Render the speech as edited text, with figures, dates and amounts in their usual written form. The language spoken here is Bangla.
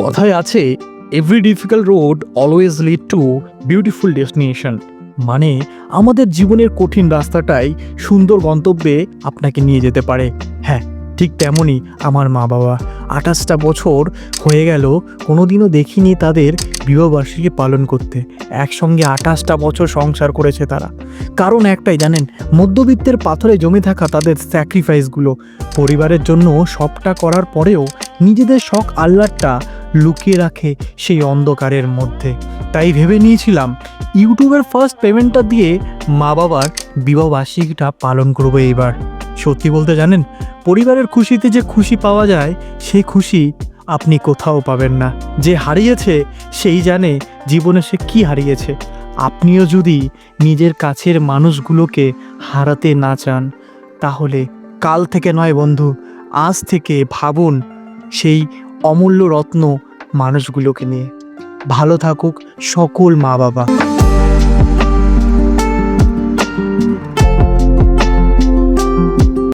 কথায় আছে, every difficult road always lead to beautiful destination. মানে আমাদের জীবনের কঠিন রাস্তাটাই সুন্দর গন্তব্যে আপনাকে নিয়ে যেতে পারে। হ্যাঁ, ঠিক তেমনই আমার মা বাবা 28টা বছর হয়ে গেল, কোনোদিনও দেখিনি তাদের বিবাহবার্ষিকী পালন করতে। একসঙ্গে 28টা বছর সংসার করেছে তারা। কারণ একটাই জানেন, মধ্যবিত্তের পাথরে জমে থাকা তাদের স্যাক্রিফাইসগুলো। পরিবারের জন্য সবটা করার পরেও নিজেদের শখ আহ্লাদটা লুকিয়ে রাখে সেই অন্ধকারের মধ্যে। তাই ভেবে নিয়েছিলাম ইউটিউবের ফার্স্ট পেমেন্টটা দিয়ে মা বাবার বিবাহবার্ষিকীটা পালন করবো এইবার। সত্যি বলতে জানেন, পরিবারের খুশিতে যে খুশি পাওয়া যায়, সেই খুশি আপনি কোথাও পাবেন না। যে হারিয়েছে সেই জানে জীবনে সে কী হারিয়েছে। আপনিও যদি নিজের কাছের মানুষগুলোকে হারাতে না চান, তাহলে কাল থেকে নয় বন্ধু, আজ থেকে ভাবুন সেই অমূল্য রত্ন মানুষগুলোকে নিয়ে। ভালো থাকুক সকল মা বাবা।